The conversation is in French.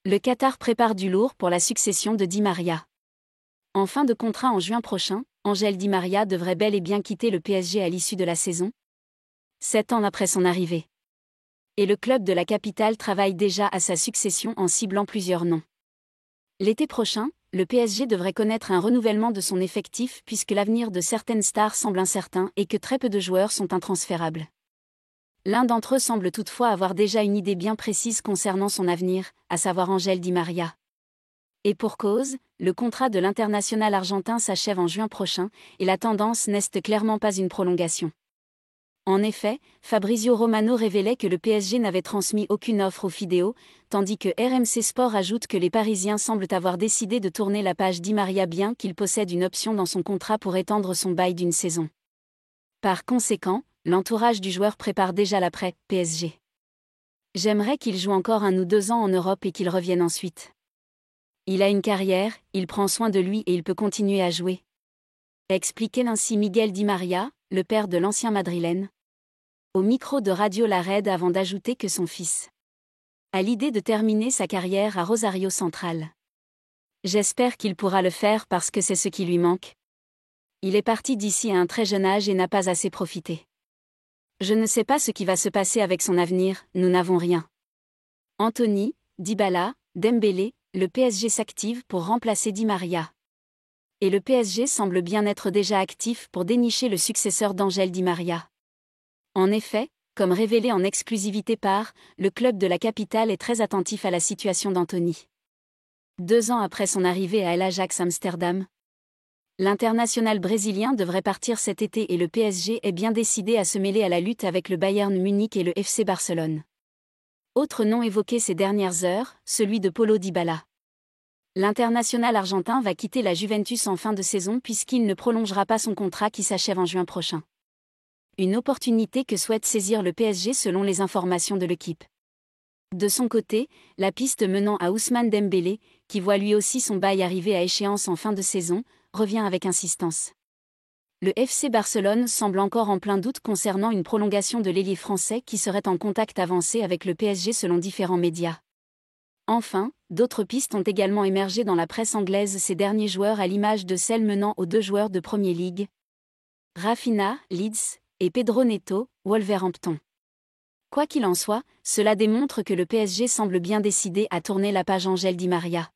Le Qatar prépare du lourd pour la succession de Di Maria. En fin de contrat en juin prochain, Ángel Di Maria devrait bel et bien quitter le PSG à l'issue de la saison, 7 ans après son arrivée. Et le club de la capitale travaille déjà à sa succession en ciblant plusieurs noms. L'été prochain, le PSG devrait connaître un renouvellement de son effectif puisque l'avenir de certaines stars semble incertain et que très peu de joueurs sont intransférables. L'un d'entre eux semble toutefois avoir déjà une idée bien précise concernant son avenir, à savoir Ángel Di Maria. Et pour cause, le contrat de l'international argentin s'achève en juin prochain, et la tendance n'est clairement pas une prolongation. En effet, Fabrizio Romano révélait que le PSG n'avait transmis aucune offre au Fideo, tandis que RMC Sport ajoute que les Parisiens semblent avoir décidé de tourner la page Di Maria bien qu'il possède une option dans son contrat pour étendre son bail d'une saison. Par conséquent, l'entourage du joueur prépare déjà l'après-PSG. J'aimerais qu'il joue encore 1 ou 2 ans en Europe et qu'il revienne ensuite. Il a une carrière, il prend soin de lui et il peut continuer à jouer. Expliquait ainsi Miguel Di Maria, le père de l'ancien madrilène, au micro de Radio La Red avant d'ajouter que son fils a l'idée de terminer sa carrière à Rosario Central. J'espère qu'il pourra le faire parce que c'est ce qui lui manque. Il est parti d'ici à un très jeune âge et n'a pas assez profité. Je ne sais pas ce qui va se passer avec son avenir, nous n'avons rien. Anthony, Dybala, Dembélé, le PSG s'active pour remplacer Di Maria. Et le PSG semble bien être déjà actif pour dénicher le successeur d'Ángel Di Maria. En effet, comme révélé en exclusivité par le club de la capitale est très attentif à la situation d'Anthony. 2 ans après son arrivée à l'Ajax Amsterdam, l'international brésilien devrait partir cet été et le PSG est bien décidé à se mêler à la lutte avec le Bayern Munich et le FC Barcelone. Autre nom évoqué ces dernières heures, celui de Paulo Dybala. L'international argentin va quitter la Juventus en fin de saison puisqu'il ne prolongera pas son contrat qui s'achève en juin prochain. Une opportunité que souhaite saisir le PSG selon les informations de l'équipe. De son côté, la piste menant à Ousmane Dembélé, qui voit lui aussi son bail arriver à échéance en fin de saison, revient avec insistance. Le FC Barcelone semble encore en plein doute concernant une prolongation de l'ailier français qui serait en contact avancé avec le PSG selon différents médias. Enfin, d'autres pistes ont également émergé dans la presse anglaise ces derniers joueurs à l'image de celles menant aux 2 joueurs de Premier League, Rafinha, Leeds, et Pedro Neto, Wolverhampton. Quoi qu'il en soit, cela démontre que le PSG semble bien décidé à tourner la page Ángel Di Maria.